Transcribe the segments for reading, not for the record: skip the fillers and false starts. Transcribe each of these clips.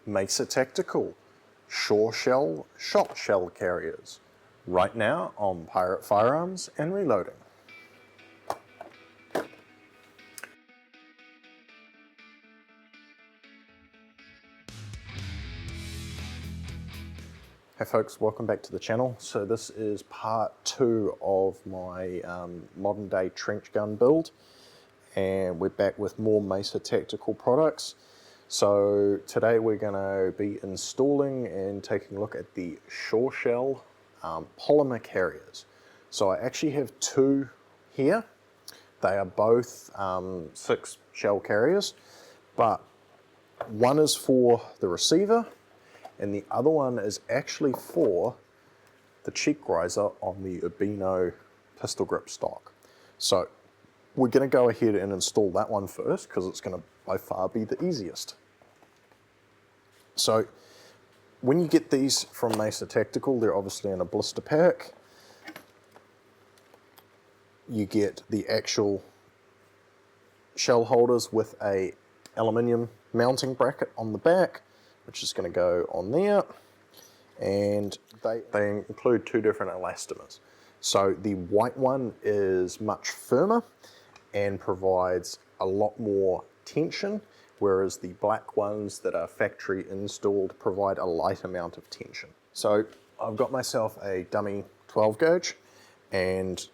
Mesa Tactical Sureshell shot shell carriers, right now on Pirate Firearms and Reloading. Hey folks, welcome back to the channel. So this is part 2 of my modern day trench gun build, and we're back with more Mesa Tactical products. So today we're going to be installing and taking a look at the Sureshell polymer carriers. So I actually have 2 here. They are both 6 shell carriers, but one is for the receiver and the other one is actually for the cheek riser on the Urbino pistol grip stock. So we're going to go ahead and install that one first because it's going to by far be the easiest. So when you get these from Mesa Tactical, they're obviously in a blister pack. You get the actual shell holders with a aluminium mounting bracket on the back, which is going to go on there, and they include 2 different elastomers. So the white one is much firmer and provides a lot more tension, whereas the black ones that are factory installed provide a light amount of tension. So I've got myself a dummy 12 gauge, and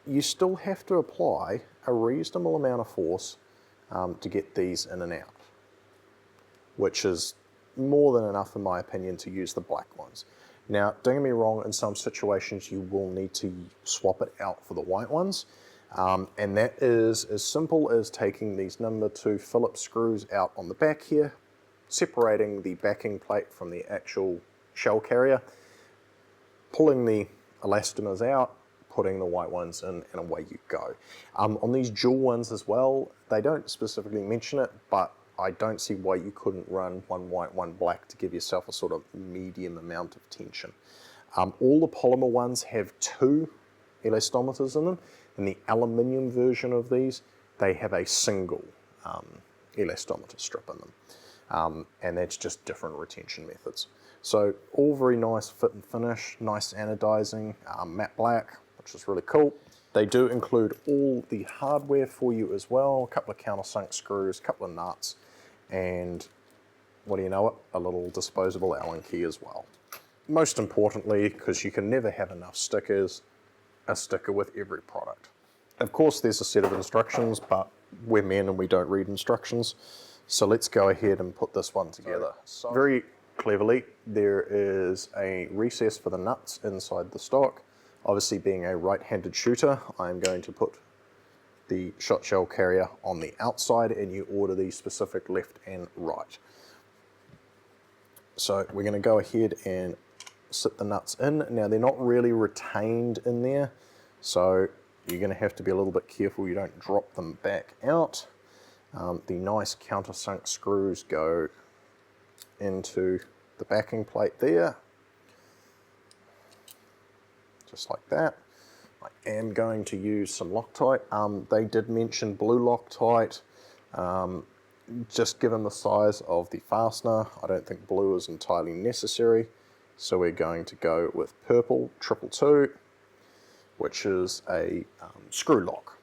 you still have to apply a reasonable amount of force to get these in and out, which is more than enough in my opinion to use the black ones. Now don't get me wrong, in some situations you will need to swap it out for the white ones, and that is as simple as taking these number 2 Phillips screws out on the back here, separating the backing plate from the actual shell carrier, pulling the elastomers out, putting the white ones in, and away you go. On these dual ones as well, they don't specifically mention it, but I don't see why you couldn't run one white, one black to give yourself a sort of medium amount of tension. All the polymer ones have 2 elastometers in them. In the aluminium version of these, they have a single elastometer strip in them. And that's just different retention methods. So all very nice fit and finish, nice anodizing, matte black, which is really cool. They do include all the hardware for you as well, a couple of countersunk screws, a couple of nuts, and what do you know it, a little disposable Allen key as well. Most importantly, because you can never have enough stickers, a sticker with every product. Of course there's a set of instructions, but we're men and we don't read instructions, so let's go ahead and put this one together. So very cleverly, there is a recess for the nuts inside the stock. Obviously being a right-handed shooter, I'm going to put the shot shell carrier on the outside, and you order the specific left and right. So we're going to go ahead and sit the nuts in. Now they're not really retained in there, so you're going to have to be a little bit careful you don't drop them back out. The nice countersunk screws go into the backing plate there, just like that. I am going to use some Loctite. They did mention blue Loctite. Just given the size of the fastener, I don't think blue is entirely necessary. So we're going to go with purple 222, which is a screw lock.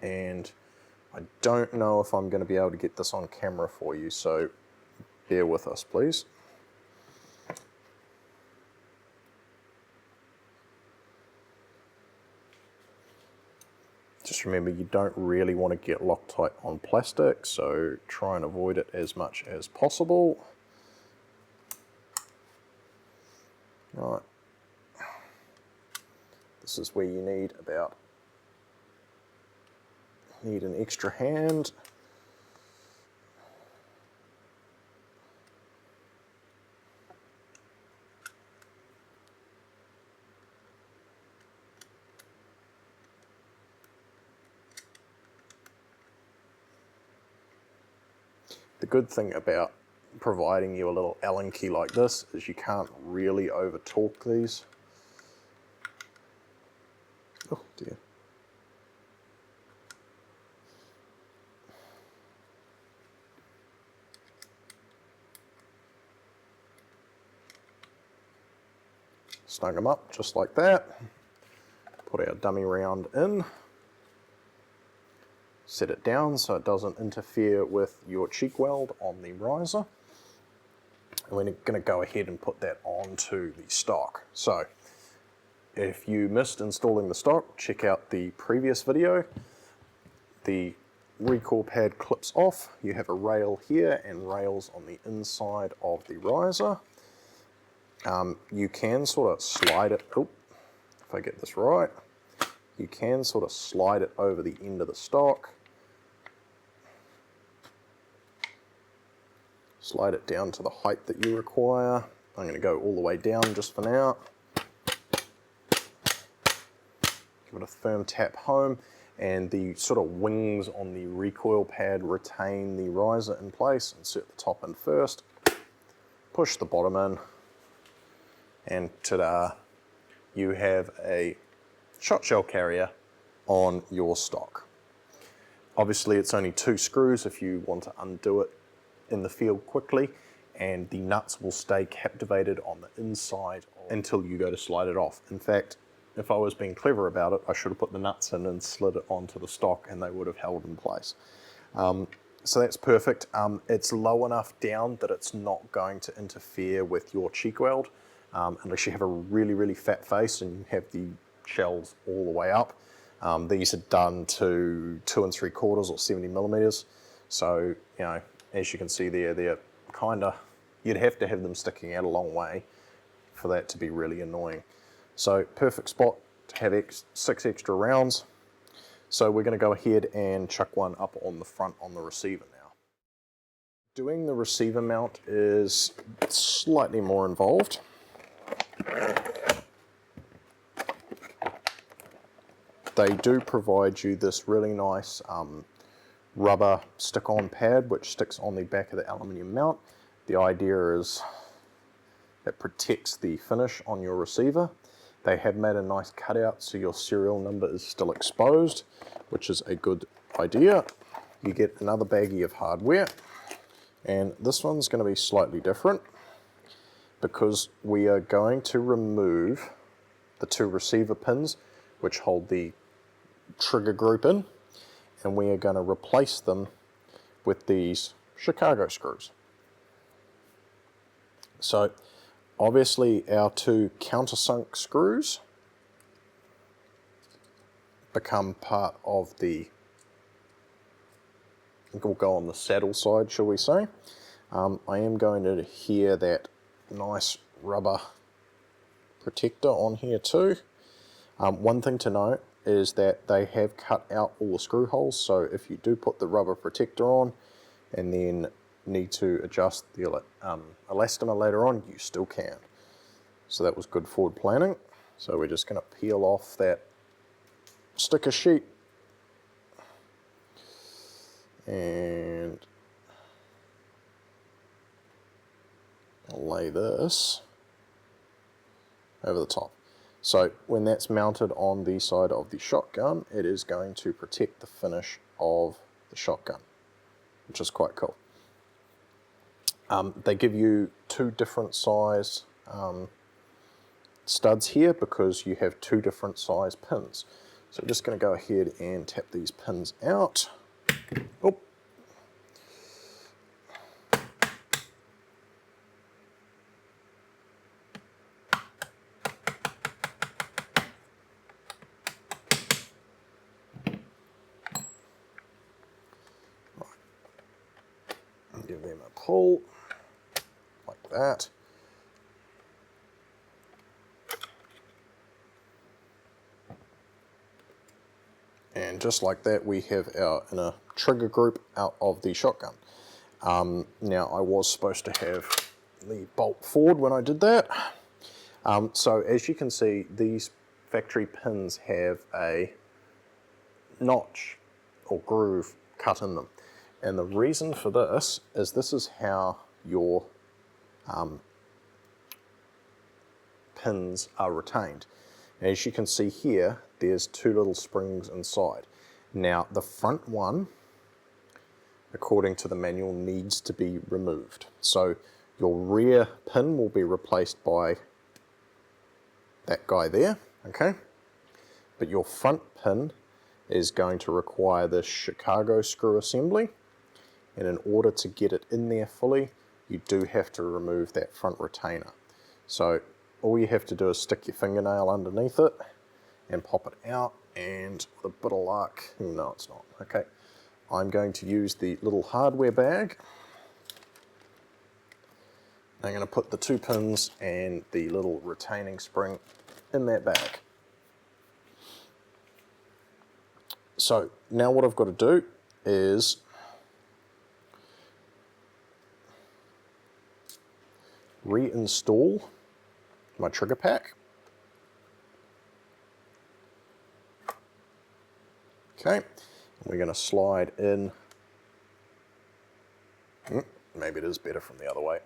And I don't know if I'm going to be able to get this on camera for you, so bear with us please. Just remember, you don't really want to get Loctite on plastic, so try and avoid it as much as possible. Right. This is where you need an extra hand. The good thing about providing you a little Allen key like this is you can't really over torque these. Oh dear. snug them up just like that. Put our dummy round in. Set it down so it doesn't interfere with your cheek weld on the riser. And we're going to go ahead and put that onto the stock. So if you missed installing the stock, check out the previous video. The recoil pad clips off. You have a rail here and rails on the inside of the riser. You can sort of slide it, if I get this right, you can sort of slide it over the end of the stock. Slide it down to the height that you require. I'm going to go all the way down just for now. Give it a firm tap home, and the sort of wings on the recoil pad retain the riser in place. Insert the top in first, push the bottom in, and ta-da, you have a shot shell carrier on your stock. Obviously it's only 2 screws if you want to undo it in the field quickly, and the nuts will stay captivated on the inside until you go to slide it off. In fact, if I was being clever about it, I should have put the nuts in and slid it onto the stock and they would have held in place. So that's perfect. It's low enough down that it's not going to interfere with your cheek weld, unless you have a really, really fat face and you have the shells all the way up. These are done to 2 3/4 or 70 millimeters. So, you know, as you can see there, they're kind of, you'd have to have them sticking out a long way for that to be really annoying. So perfect spot to have 6 extra rounds. So we're going to go ahead and chuck one up on the front on the receiver now. Doing the receiver mount is slightly more involved. They do provide you this really nice rubber stick-on pad which sticks on the back of the aluminium mount. The idea is it protects the finish on your receiver. They have made a nice cutout so your serial number is still exposed, which is a good idea. You get another baggie of hardware, and this one's going to be slightly different because we are going to remove the 2 receiver pins which hold the trigger group in, and we are going to replace them with these Chicago screws. So obviously our 2 countersunk screws become part of the, will go on the saddle side, shall we say. I am going to adhere that nice rubber protector on here too. One thing to note is that they have cut out all the screw holes, so if you do put the rubber protector on and then need to adjust the elastomer later on, you still can. So that was good forward planning. So we're just going to peel off that sticker sheet and lay this over the top. So when that's mounted on the side of the shotgun, it is going to protect the finish of the shotgun, which is quite cool. They give you 2 different size studs here because you have 2 different size pins. So I'm just going to go ahead and tap these pins out. Oh. Give them a pull, like that. And just like that, we have our inner trigger group out of the shotgun. Now, I was supposed to have the bolt forward when I did that. So as you can see, these factory pins have a notch or groove cut in them. And the reason for this is how your pins are retained. As you can see here, there's 2 little springs inside. Now, the front one, according to the manual, needs to be removed. So your rear pin will be replaced by that guy there, okay? But your front pin is going to require this Chicago screw assembly, and in order to get it in there fully, you do have to remove that front retainer. So all you have to do is stick your fingernail underneath it and pop it out, and with a bit of luck, no it's not, okay. I'm going to use the little hardware bag. I'm going to put the 2 pins and the little retaining spring in that bag. So now what I've got to do is reinstall my trigger pack. Okay, we're going to slide in, maybe it is better from the other way.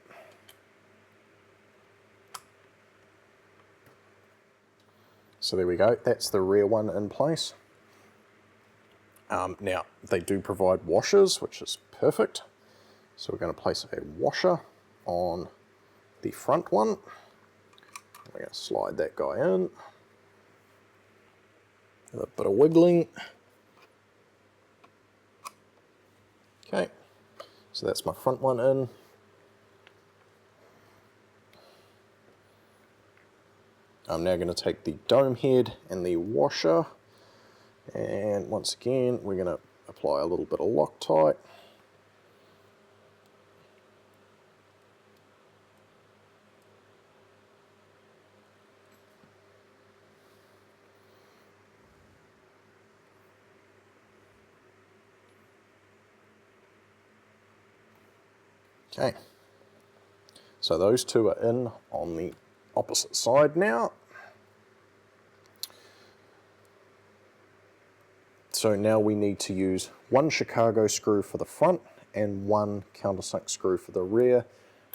So there we go, that's the rear one in place. Now, they do provide washers, which is perfect. So we're going to place a washer on the front one. We're going to slide that guy in. With a bit of wiggling. Okay, so that's my front one in. I'm now going to take the dome head and the washer, and once again we're going to apply a little bit of Loctite. Okay, so those two are in on the opposite side now. So now we need to use 1 Chicago screw for the front and 1 countersunk screw for the rear.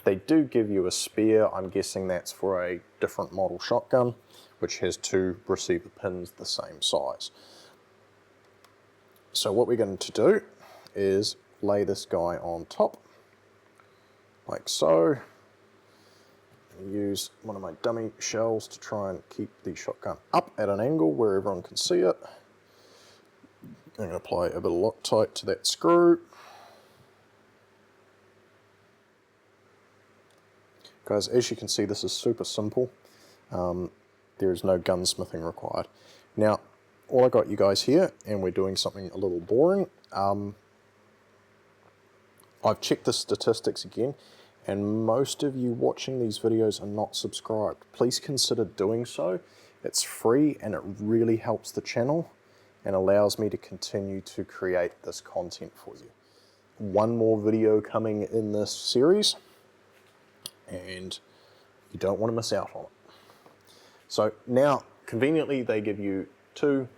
They do give you a spare. I'm guessing that's for a different model shotgun, which has 2 receiver pins the same size. So what we're going to do is lay this guy on top, like so. Use one of my dummy shells to try and keep the shotgun up at an angle where everyone can see it. I'm going to apply a bit of Loctite to that screw. Guys, as you can see, this is super simple. There is no gunsmithing required. Now, all I got you guys here, and we're doing something a little boring. I've checked the statistics again, and most of you watching these videos are not subscribed. Please consider doing so. It's free and it really helps the channel and allows me to continue to create this content for you. One more video coming in this series, and you don't want to miss out on it. So now, conveniently, they give you 2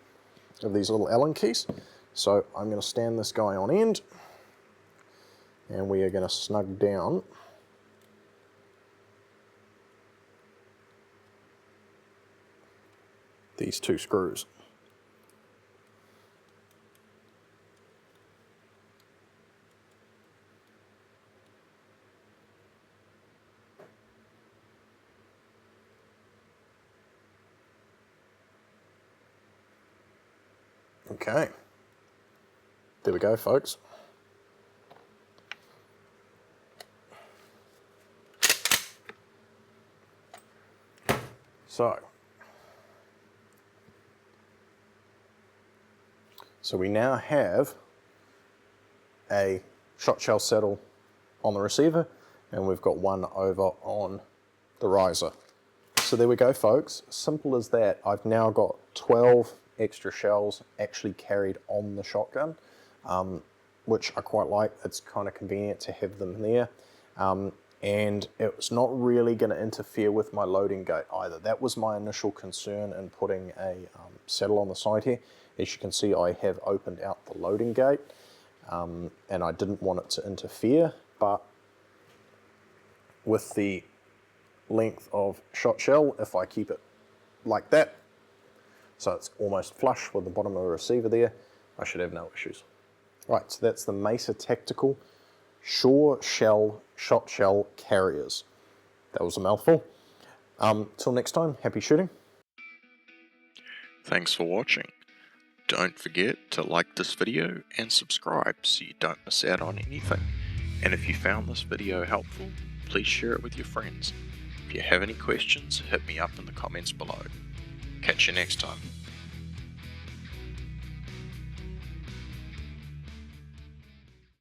of these little Allen keys. So I'm going to stand this guy on end, and we are going to snug down these 2 screws. Okay, there we go, folks. So we now have a shot shell saddle on the receiver, and we've got one over on the riser. So there we go, folks. Simple as that. I've now got 12 extra shells actually carried on the shotgun, which I quite like. It's kind of convenient to have them there. And it's not really going to interfere with my loading gate either. That was my initial concern in putting a saddle on the side here. As you can see, I have opened out the loading gate, and I didn't want it to interfere, but with the length of shot shell, if I keep it like that, so it's almost flush with the bottom of the receiver there, I should have no issues. Right, so that's the Mesa Tactical Sureshell shot shell carriers. That was a mouthful. Till next time, happy shooting. Thanks for watching. Don't forget to like this video and subscribe so you don't miss out on anything. And if you found this video helpful, please share it with your friends. If you have any questions, hit me up in the comments below. Catch you next time.